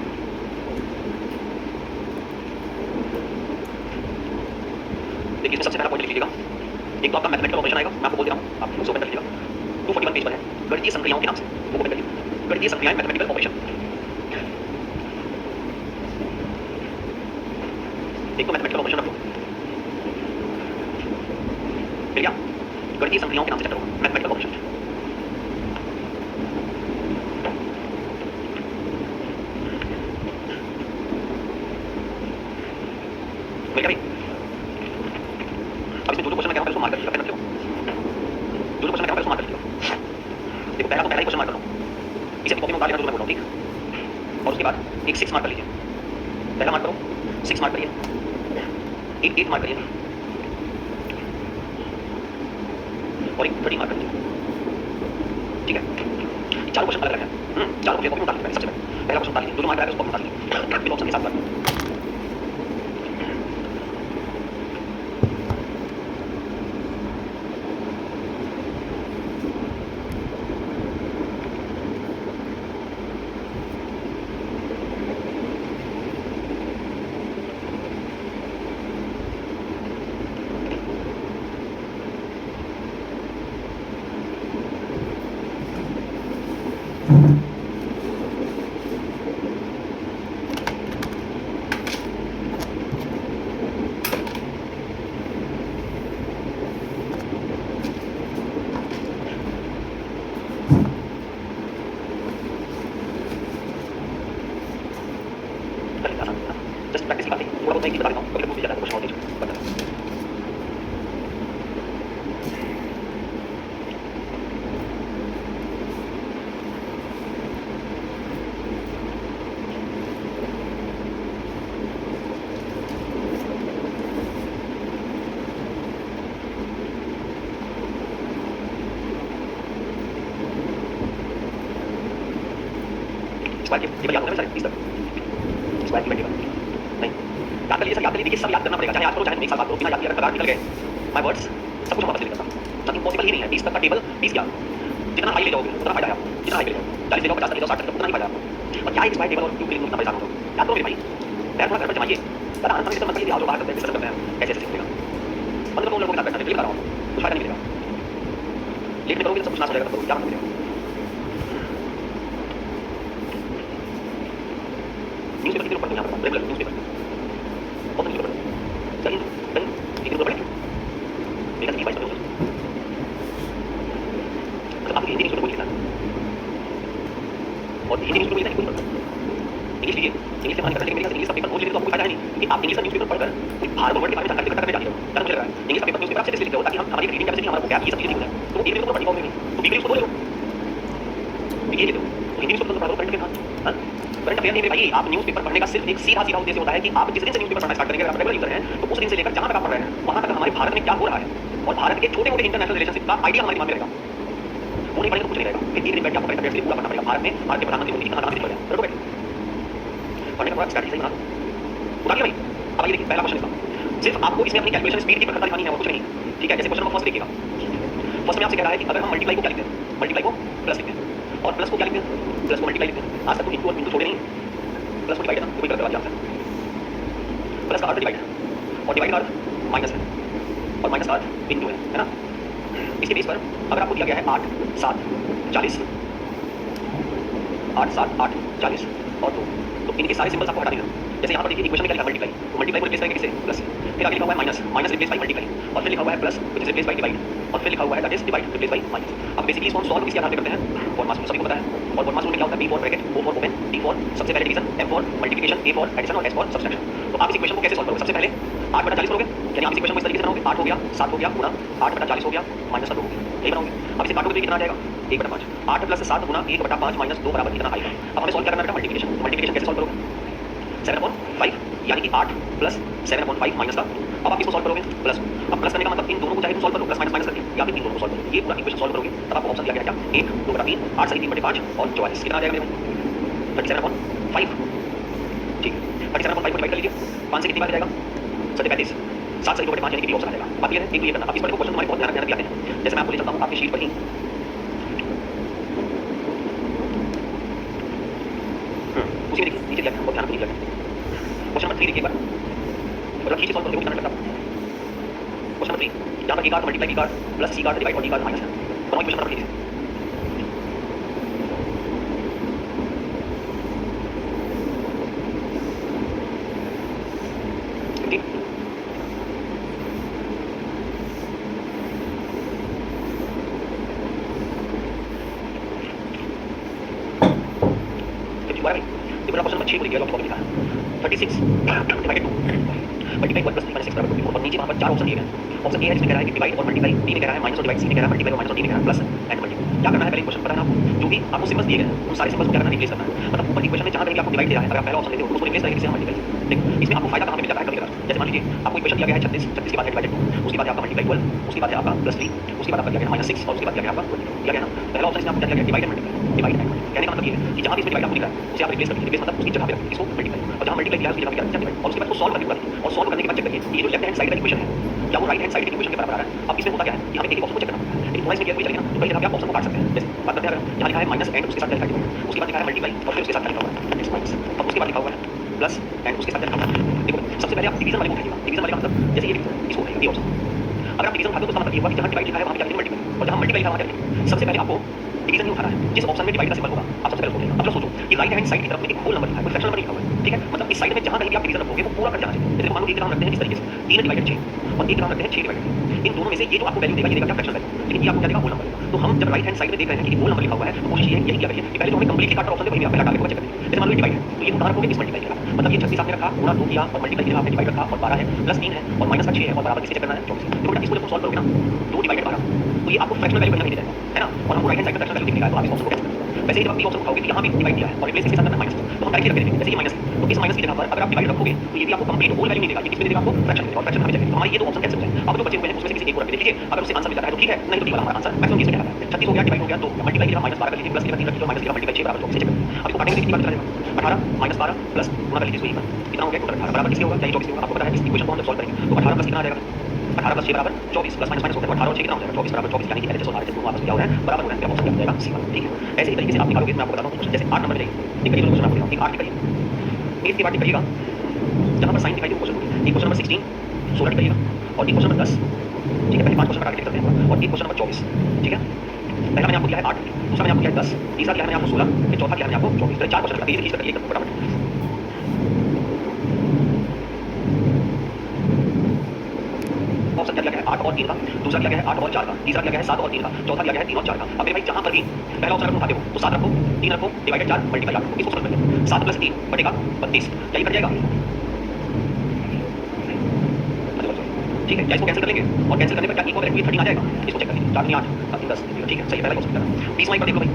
देखिए इसमें सबसे पहला पॉइंट लिख लीजिएगा, एक तो आपका मैथमेटिकल ऑपरेशन आएगा, मैं आपको बोल दे रहा हूँ, आप उसको पेन लीजिएगा, 241 पेज पर है, गणितीय संक्रियाओं के नाम से, वो पेन करिए, गणितीय संक्रियाएं मैथमेटिकल ऑपरेशन। एक तो मैथमेटिकल ऑपरेशन रख लो, फिर क्या गणितीय संक्रियाओं के नाम से चैप्टर होगा मैथमेटिकल ऑपरेशन। मिल गया भाई। अब इसमें जो क्वेश्चन मैं कह रहा हूँ उसको मार्क कर लीजिएगा, जो क्वेश्चन मैं कह रहा हूँ उसको मार्क कर लीजिएगा। देखो पहला तो पहला ही क्वेश्चन मार्क कर लो, इसे कॉपी में उतार लेना जो मैं बोल रहा हूँ, ठीक। और उसके बाद एक 6 मार्क कर लीजिए, पहला मार्क करो, 6 मार्क करिए, एक 8 मार्क करिए और एक 30 मार्क कर लीजिए, ठीक है। चारों क्वेश्चन अलग अलग हैं, चारों को कॉपी में उतार लीजिए। सबसे पहला क्वेश्चन उतार लीजिए, जो मार्क आया उसको उतार लीजिए, फिर ऑप्शन के साथ कर। जस्ट प्रैक्टिस की बात है, थोड़ा बहुत मैं बता देता हूँ, कभी कभी ज़्यादा क्वेश्चन और दीजिए बता। स्क्वायर की टेबल याद होगा सारे 30 तक, स्क्वायर की टेबल नहीं याद कर लीजिए सर, याद कर लीजिए, सब याद करना पड़ेगा, चाहे याद करो चाहे नहीं, एक साथ बात करो, बिना याद किए अगर कगार निकल गए माय वर्ड्स सब कुछ वापस ले लेता, नथिंग पॉसिबल ही नहीं है। 20 तक का टेबल 20 क्या, जितना हाई ले जाओगे उतना फायदा है आपको, जितना हाई ले जाओ 40 ले जाओ 50 ले जाओ 60 तक उतना ही फायदा है आपको। और क्या एक स्क्वायर टेबल और क्यूब के लिए कितना परेशान हो जाओ, याद करो मेरे भाई, पैर थोड़ा घर पर जमाइए, पता आंसर इसका मतलब ये आओ बाहर करते हैं डिस्कस करते हैं कैसे ऐसे सीखेगा, मतलब लोगों के साथ बैठना है, बता रहा हूँ कुछ फायदा नहीं मिलेगा, लेकिन करोगे तो सब कुछ नाश हो जाएगा, तब क्या मतलब मिलेगा। न्यूज़पेपर की पढ़ते हैं यहाँ पर रेगुलर न्यूज़पेपर बहुत न्यूज़पेपर कहीं कहीं एक पढ़े देखा नहीं 22 मतलब आपको हिंदी न्यूज़पेपर लिखना है और हिंदी न्यूज़पेपर लिखना है कोई इंग्लिश लीजिए, इंग्लिश से मान करने के लिए इंग्लिश का पेपर रोज लिखते तो आपको फायदा है नहीं, क्योंकि आप इंग्लिश का न्यूज़पेपर पढ़कर भारत वर्ल्ड के बारे में जानकारी इकट्ठा करने जा रहे हो, क्या मुझे लग रहा है इंग्लिश का पेपर न्यूज़पेपर आप से लिखते हो ताकि हम हमारी रीडिंग कैपेसिटी हमारा क्या ये सब चीजें नहीं हो जाए, तो एक न्यूज़पेपर पढ़ने पाओगे नहीं तो वीकली उसको बोलो ये लिखो, हिंदी न्यूज़पेपर पढ़ो करंट के साथ हां करंट अफेयर नहीं भाई, आप न्यूज़पेपर पढ़ने का सिर्फ एक सीधा उद्देश्य होता है कि आप जिस दिन से न्यूज़पेपर पढ़ना स्टार्ट करेंगे, अगर आप रेगुलर यूजर हैं तो उस दिन से लेकर जहां तक आप पढ़ रहे हैं वहां तक हमारे भारत में क्या हो रहा है और भारत के छोटे मोटे इंटरनेशनल रिलेशनशिप का आइडिया हमारे दिमाग में रहेगा, वो नहीं पढ़ेगा तो कुछ नहीं रहेगा। फिर एक दिन बैठ के आपको करंट अफेयर्स पूरा पढ़ना पड़ेगा। भारत में भारत के प्रधानमंत्री मोदी कितना प्रधानमंत्री बने, बैठो पढ़ने का पूरा स्ट्रैटेजी सही बना उठा लिया भाई। अब ये देखिए पहला क्वेश्चन इसका, सिर्फ आपको इसमें अपनी कैलकुलेशन स्पीड की प्रखरता दिखानी है और कुछ नहीं, ठीक है। जैसे क्वेश्चन नंबर फर्स्ट देखिएगा, फर्स्ट में आपसे कह रहा है कि अगर हम मल्टीप्लाई को क्या लिखते हैं, मल्टीप्लाई को प्लस लिखते हैं और प्लस को क्या लिखते हैं, प्लस को मल्टीप्लाई लिखते हैं। आज तक तो इंटू और इंटू छोड़े नहीं, प्लस को डिवाइड है ना, कोई गलत बात नहीं। प्लस का अर्थ डिवाइड है और डिवाइड का अर्थ माइनस है और माइनस का अर्थ इंटू है ना। इसके बेस पर अगर आपको दिया गया है 8 7 40 8 7 8 40 और 2, तो इनके सारे सिंबल्स आपको हटा देना। जैसे यहाँ पर देखिए इक्वेशन में क्या लिखा है मल्टीप्लाई, तो मल्टीप्लाई को रिप्लेस करेंगे किससे, प्लस से। फिर आगे लिखा हुआ है minus, minus replace by multiply और फिर लिखा हुआ है plus which is replace by divide और फिर लिखा हुआ है that is divide replace by minus. अब बेसिकली इसको हम सॉल्व किसके आधार पे करते हैं, फॉर्मूला सभी को पता है। और फॉर्मूला में क्या होता है, B for bracket, O for open, D for सबसे पहले division, M for multiplication, A for addition और एस फॉर सब्सट्रैक्शन। तो आप इस इक्वेशन को कैसे सॉल्व करोगे, सबसे पहले 8 बटा 40 करोगे, यानी आप इस इक्वेशन को इस तरीके से बनाओगे, 8 हो गया 7 हो गया गुणा 8 बटा 40 हो गया माइनस 2 हो गया, यही बनाओगे। अब इसे काटोगे तो कितना आ जाएगा, 1 बटा 5, 8 प्लस 7 गुणा 1 बटा 5 माइनस 2 बराबर कितना आएगा। अब हमें सॉल्व करना है मल्टीप्लिकेशन, मल्टीप्लिकेशन कैसे सॉल्व करोगे, 7/5 यानी कि 8 प्लस 7/5 माइनस का 2। अब आप इसको सॉल्व करोगे प्लस, अब प्लस करने का मतलब इन दोनों को चाहे तुम सॉल्व करो प्लस माइनस माइनस करके, या फिर इन दोनों को सॉल्व करो। ये पूरा इक्वेशन सॉल्व करोगे तब आपको ऑप्शन दिया गया है 1 2 बटा 3 8 सही 3 बटे 5 और 44 कितना आ जाएगा मेरे को 37/5, ठीक है। 37/5 को डिवाइड कर लीजिए, 5 से कितनी बार जाएगा 37, 7 सही 2 बटे 5 यानी कि ऑप्शन आ जाएगा। बात ये है, एक तो ये करना। अब इस पर क्वेश्चन हमारे बहुत ध्यान रखते हैं। जैसे मैं आपको ले चलता हूँ आपकी शीट पर ही, उसी में देखिए नीचे दिया है, बहुत ध्यान से दिया है। क्वेश्चन नंबर 3 देखिए एक बार, मतलब खींच सॉल्व करने को कितना लगता है। क्वेश्चन नंबर 3 यहाँ पर e का मल्टीप्लाई b का प्लस c का डिवाइड और d का माइनस है। दोनों इक्वेशन पर लीजिए, क्वेश्चन नंबर 6 को देखिए, लिखा है 36 डिवाइडेड 2 मल्टीप्लाई 1 प्लस 3 माइनस 6 बराबर 2 और नीचे वहाँ पर 4 ऑप्शन दिए गए हैं। ऑप्शन ए है जिसमें कह रहा है कि डिवाइड और मल्टीप्लाई, बी में कह रहा है माइनस और डिवाइड, सी में कह रहा है मल्टीप्लाई और माइनस और डी में कह रहा है प्लस एंड मल्टीप्लाई। क्या करना है, पहले क्वेश्चन पता है आपको, जो भी आपको सिंबल्स दिए गए हैं उन सारे सिंबल्स को क्या करना है, रिप्लेस करना है। मतलब ऊपर इक्वेशन में जहाँ कहीं आपको डिवाइड दिया है, अगर आप पहला ऑप्शन लेते हो तो उसको रिप्लेस करेंगे किससे, मल्टीप्लाई। देखो इसमें आपको फायदा कहाँ पे मिल जाता है, कभी कभार जैसे मान लीजिए आपको इक्वेशन दिया गया है 36, 36 के बाद है डिवाइडेड 2, उसके बाद है आपका मल्टीप्लाई 12, उसके बाद है आपका प्लस 3, उसके बाद आपका दिया गया माइनस 6 और उसके बाद दिया गया आपका दिया गया ना। पहला ऑप्शन इसमें आपको दिया गया divide and multiply, divide and multiply. कहने का मतलब ये है कि जहाँ भी इसमें डिवाइड आपको दिखा है उसे आप रिप्लेस करिए, रिप्लेस मतलब उसकी जगह पे रखिए इसको मल्टीप्लाई, और जहाँ मल्टीप्लाई दिया है उसकी जगह पे क्या डिवाइड, और उसके बाद उसको सॉल्व करने के बाद, और सॉल्व करने के बाद चेक करिए ये जो लेफ्ट हैंड साइड का इक्वेशन है क्या वो राइट हैंड साइड के इक्वेशन के बराबर आ रहा है। अब इसमें होता क्या है कि हमें एक एक ऑप्शन को चेक करना पड़ता है, लेकिन थोड़ा इसमें कोई चलेगा ना तो कई जगह पे आप ऑप्शन को काट सकते हैं। जैसे बात करते हैं अगर यहाँ लिखा है माइनस एंड उसके साथ लिखा है, उसके बाद लिखा है मल्टीप्लाई और फिर उसके साथ लिखा हुआ है एक्स माइनस, अब उसके बाद लिखा हुआ है प्लस एंड उसके साथ लिखा हुआ है। देखो सबसे पहले आप डिवीजन वाले को उठाइएगा, डिवीजन वाले का मतलब जैसे ये डिवीजन इसको उठाइएगा, ये ऑप्शन अगर आप डिवीजन उठाते हो तो इसका मतलब ये हुआ कि जहाँ डिवाइड लिखा है वहाँ क्या लिखेंगे मल्टीप्लाई, और जहाँ मल्टीप्लाई लिखा है वहाँ क्या लिखेंगे। सबसे पहले आपको डिवीजन नहीं उठाना है, जिस ऑप्शन में डिवाइड का सिंबल होगा आप सबसे पहले उठाइएगा। अब सोचो कि राइट हैंड साइड की तरफ में एक होल नंबर लिखा है, कोई फ्रैक्शन नंबर लिखा हुआ है, ठीक है। मतलब इस साइड में जहाँ कहीं भी आप डिवीजन रखोगे वो पूरा कर जाना चाहिए। जैसे मान लो एक ग्राम रखते हैं इस तरीके से 3 डिवाइडेड 6 और 1 ग्राम रखते हैं 6 डिवाइडेड, इन दोनों में से ये जो आपको वैल्यू देगा ये देगा क्या फ्रैक्शन वैल्यू, लेकिन ये आपको क्या देगा होल नंबर देगा। तो हम जब राइट हैंड साइड में देख रहे हैं कि होल नंबर लिखा हुआ है तो कोशिश ये यही किया करिए कि पहले जो हमें कंप्लीटली काटा ऑप्शन है वही आप पहले टारगेट को चेक करिए। जैसे मान लो डिवाइड है तो ये उठा रखोगे इस मल्टीप्लाई किया, मतलब ये 36 आपने रखा गुणा 2 किया और मल्टीप्लाई किया आपने डिवाइड रखा और 12 है प्लस 3 है और माइनस का 6 है और बराबर किसे चेक करना है 24। तो बेटा इसको जब सॉल्व करोगे ना 2 डिवाइडेड 12 तो ये आपको फ्रैक्शनल वैल्यू कहीं नहीं जाएगा, है ना। और हमको राइट हैंड साइड का फ्रैक्शनल वैल्यू दिखने का है तो आप इस ऑप्शन को कैंसिल कर दो। वैसे ही जब आप ये ऑप्शन उठाओगे कि यहाँ भी डिवाइड किया है और रिप्लेस इसके साथ करना माइनस, तो हम डायरेक्टली रख देंगे जैसे ये माइनस है तो इस माइनस की जगह पर अगर आप डिवाइड रखोगे तो ये भी आपको कंप्लीट होल वैल्यू नहीं देगा, ये किसमें देगा आपको फ्रैक्शन में, और फ्रैक्शन हमें चाहिए तो हमारे ये दो ऑप्शन कैंसिल हो जाएंगे। अब जो बचे हुए हैं उसमें से किसी एक को रख दीजिए, अगर उससे आंसर मिल जाता है तो ठीक है, नहीं तो ये वाला हमारा आंसर मैक्सिमम इसमें क्या है 36 हो गया डिवाइड हो गया 2 मल्टीप्लाई किया माइनस 12 कर लीजिए प्लस किया 3 रख लीजिए माइनस किया मल्टीप्लाई 6 बराबर 24 से चेक करिए। अब इसको काटेंगे कितनी बार चला जाएगा 18 माइनस 12 प्लस गुणा कर लीजिए इसको कितना हो गया टोटल 18 बराबर किसके होगा चाहिए 24 होगा। आपको पता है इस इक्वेशन को हम जब सॉल्व करेंगे तो 18 प्लस कितना आ जाएगा 18 प्लस 6 बराबर 24 प्लस माइनस माइनस होता है 18 और 6 कितना हो जाएगा 24 बराबर 24 यानी कि एलएचएस और आरएचएस दोनों आपस में क्या हो रहा है बराबर हो रहा है, क्या ऑप्शन क्या हो जाएगा सी वाला, ठीक है। ऐसे ही तरीके से आप निकालोगे मैं आपको बताता हूँ क्वेश्चन जैसे 8 नंबर में एक करिए क्वेश्चन आपको एक 8 करिए, एक के बाद करिएगा जहाँ पर साइन दिखाई दे क्वेश्चन को, एक क्वेश्चन नंबर 16 16 करिएगा और एक क्वेश्चन नंबर 10, ठीक है। पहले 5 क्वेश्चन का टारगेट करते हैं और एक क्वेश्चन नंबर 24, ठीक है। पहला मैंने आपको दिया है 8, दूसरा मैंने आपको दिया है 10, तीसरा दिया है मैंने आपको 16, फिर चौथा दिया है मैंने आपको 24, तो 4 क्वेश्चन का करिए फटाफट। ऑप्शन क्या दिया गया है 8 और 3 का, दूसरा दिया गया है 8 और 4 का, तीसरा दिया गया है 7 और 3 का, चौथा दिया गया है 3 और 4 का। अब मेरे भाई जहां पर भी पहला ऑप्शन अगर उठाते हो तो 7 रखो 3 रखो डिवाइडेड 4 मल्टीप्लाई 8 इसको समझ लीजिए 7 प्लस 3 बटेगा 32 यही कट जाएगा, ठीक है। क्या इसको कैंसिल कर लेंगे और कैंसिल करने पर क्या इक्वल वैल्यू 13 आ जाएगा, इसको चेक कर लीजिए 4 8 3 10, ठीक है सही पहला ऑप्शन करना। 20 माइक पर देखो भाई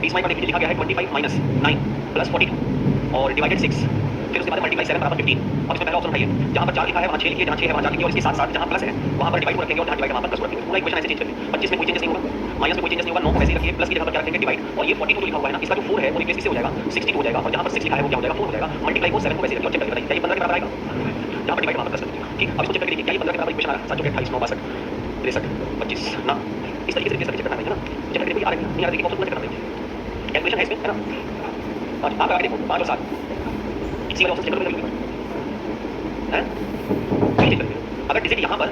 20 माइक पर देखिए लिखा गया है 25 माइनस 9 प्लस 42 और डिवाइडेड 6 फिर उसके बाद मल्टीप्लाई 7 बराबर 15 और इसमें पहला ऑप्शन उठाइए जहां पर 4 लिखा है वहां 6 लिखिए, जहां 6 है वहां 4 लिखिए और इसके साथ साथ जहां प्लस है वहां पर डिवाइड को रखेंगे और जहां डिवाइड है वहां पर प्लस को रखेंगे। पूरा इक्वेशन ऐसे चेंज करिए। 25 में कोई चेंजेस नहीं होगा, माइनस में कोई चेंजेस नहीं होगा, 9 को वैसे ही रखिए, प्लस की जगह पर क्या रखेंगे डिवाइड और ये 42 जो लिखा हुआ है ना इसका जो 4 है वो रिप्लेस किससे हो जाएगा 62 हो जाएगा और जहां पर 6 लिखा है वो क्या हो जाएगा 4 हो जाएगा। मल्टीप्लाई को 7 को वैसे रखिए और चेक करके बताइए क्या ये 15 के बराबर आएगा, जहां पर डिवाइड वहां पर प्लस रखिए। ठीक, अब इसको चेक करके देखिए क्या ये 15 के बराबर इक्वेशन आ रहा है 7 28 9 62 63 25 ना इस तरीके से रिप्लेस करके चेक करना है ना। चेक करके देखिए आ रहा है नहीं आ रहा, देखिए ऑप्शन को चेक करना है, कैलकुलेशन है इसमें है ना। 5 आप लगा के देखो 5 और 7 इसी वाले ऑप्शन से चेक करोगे हैं चेक करके। अगर डिजिट यहां पर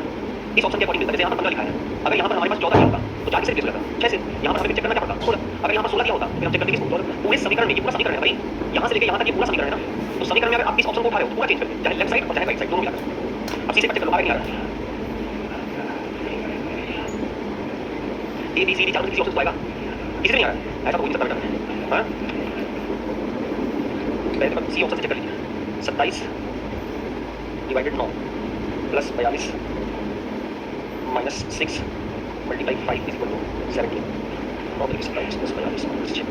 इस ऑप्शन के अकॉर्डिंग मिलता है, जैसे यहाँ पर 15 लिखा है, अगर यहाँ पर हमारे पास 14 किया होता तो 4 किससे रिप्लेस करता 6 से, यहाँ पर हमें चेक करना क्या पड़ता 16, अगर यहाँ पर 16 किया होता फिर हम चेक करते किसको, तो पूरे समीकरण में ये पूरा समीकरण है भाई, यहाँ से लेके यहाँ तक ये पूरा समीकरण है ना, तो समीकरण में अगर आप इस ऑप्शन को उठा रहे हो तो पूरा चेंज करके चाहे लेफ्ट साइड और चाहे राइट साइड दोनों मिलाकर अब सीधे चेक कर लो आ रहा है ए बी सी डी चारों में किसी ऑप्शन को आएगा, किसी नहीं आ रहा है, ऐसा तो हो नहीं सकता बेटा। हाँ पहले बार सी ऑप्शन से चेक कर लीजिए 27 divided 9 plus 42 minus 6 multiply 5 is equal to 17 9 तरीके से 27 प्लस 42 माइनस 6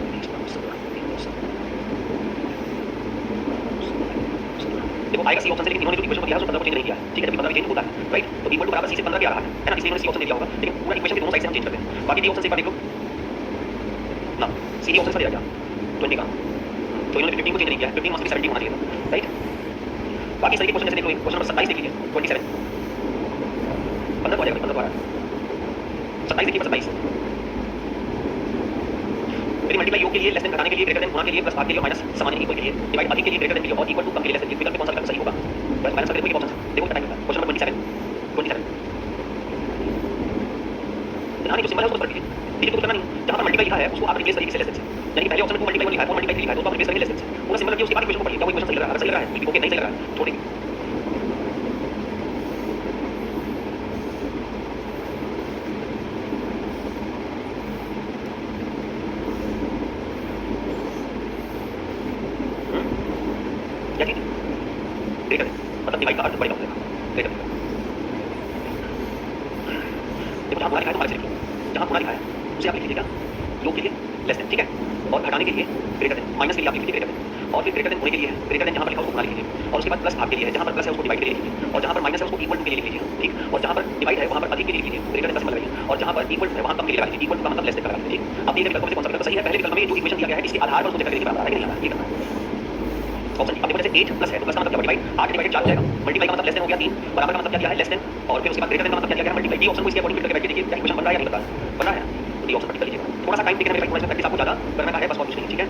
देखो आएगा सी ऑप्शन से, लेकिन इन्होंने जो इक्वेशन को दिया है उसको 15 को चेंज नहीं किया है। ठीक है, जब 15 भी चेंज होता है राइट, तो इक्वल टू बराबर सी से 15 के आ रहा है ना, इसलिए इन्होंने सी ऑप्शन दे दिया होगा, लेकिन पूरा इक्वेशन के दोनों साइड से हम चेंज करते हैं। बाकी डी ऑप्शन से एक बार देख लो ना, सी ऑप्शन से दिया गया 20 का, तो इन्होंने 15 को चेंज नहीं किया है, 15 मस्ट बी 70 होना चाहिए था राइट। बाकी सारे क्वेश्चन जैसे देख लो, क्वेश्चन नंबर 27 देख लीजिए 27 15 को आ जाएगा 15 को आ रहा है 27 देखिए 27 फिर मल्टीप्लाई योग के लिए लेस देन घटाने के लिए ग्रेटर देन गुणा के लिए प्लस भाग के लिए माइनस समान इक्वल के लिए डिवाइड अधिक के लिए ग्रेटर देन के लिए और इक्वल टू कम के लिए लेस देन, विकल्प में कौन सा विकल्प सही होगा बस माइनस करके कोई ऑप्शन देखो टाइम क्वेश्चन नंबर 27 ध्यान जो सिंबल है उसको कर दीजिए, डिजिट को करना नहीं, जहां पर मल्टीप्लाई लिखा है उसको आप रिप्लेस तरीके से लेस देन से, यानी पहले ऑप्शन में 2 मल्टीप्लाई लिखा है 4 मल्टीप्लाई लिखा है तो आप रिप्लेस करेंगे लेस देन से, पूरा सिंबल रखिए उसके बाद इक्वेशन को पढ़िए क्या वो इक्वेशन सही लग रहा है, अगर सही लग रहा है ओके नहीं सही लग रहा है छोड़ दीजिए। क्या चीज ग्रेटर मतलब डिवाइड का अर्थ बड़ेगा हो जाएगा ग्रेटर। देखो जहां पूरा लिखा है तो हमारे से लिख लो, जहां पूरा लिखा है उसे आप लिख लीजिएगा योग के लिए लेस देन ठीक है, और घटाने के लिए ग्रेटर देन, माइनस के लिए आप लिख लीजिए ग्रेटर देन, और फिर ग्रेटर देन होने के लिए है ग्रेटर देन जहां पर लिखा है उसको गुणा लिख लीजिए, और उसके बाद प्लस भाग के लिए है जहां पर प्लस है उसको डिवाइड के लिए लिख लीजिए, और जहां पर माइनस है उसको इक्वल टू के लिए लिख लीजिए ठीक, और जहां पर डिवाइड है वहां पर अधिक के लिए लिख लीजिए ग्रेटर देन का सिंबल लगाइए, और जहां पर इक्वल है वहां कम के लिए लगा लीजिए, इक्वल टू का मतलब लेस देन का लगा लीजिए ठीक। अब ये विकल्प में से कौन सा विकल्प सही है, पहले विकल्प में जो इक्वेशन दिया गया है इसके आधार पर उसको चेक करके देखिए बराबर आ रहा है कि नहीं आ रहा है, ये करना है ऑप्शन। अब देखो जैसे 8 प्लस है तो प्लस का मतलब क्या डिवाइड 8 डिवाइडेड 4 हो जाएगा, मल्टीप्लाई का मतलब लेस देन हो गया 3, बराबर का मतलब क्या दिया है लेस देन, और फिर उसके बाद ग्रेटर देन का मतलब क्या दिया गया है मल्टीप्लाई। डी ऑप्शन को इसके अकॉर्डिंग फिट करके बैठ के देखिए क्या इक्वेशन बन रहा है या नहीं बन रहा है, तो डी ऑप्शन पर टिक कर लीजिए। थोड़ा सा टाइम टेकन है थोड़ा सा प्रैक्टिस आपको ज्यादा करना का है बस और कुछ नहीं ठीक है।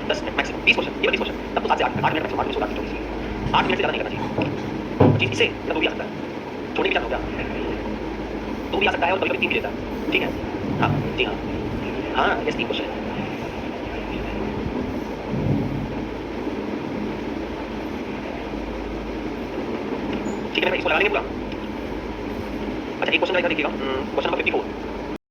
10 मिनट मैक्सिमम 20 क्वेश्चन, ये 20 क्वेश्चन तब तो 7 से 8 मिनट मैक्सिमम 8 मिनट 8 मिनट से ज्यादा नहीं करना चाहिए। 25 इससे तो भी आ सकता है, छोटे भी चांस हो गया तो भी आ सकता है, और कभी कभी 3 भी लेता है ठीक है। हाँ जी हाँ हाँ यस 3 क्वेश्चन ठीक है, मैं इसको लगा लेंगे पूरा। अच्छा एक क्वेश्चन देखिएगा क्वेश्चन नंबर 54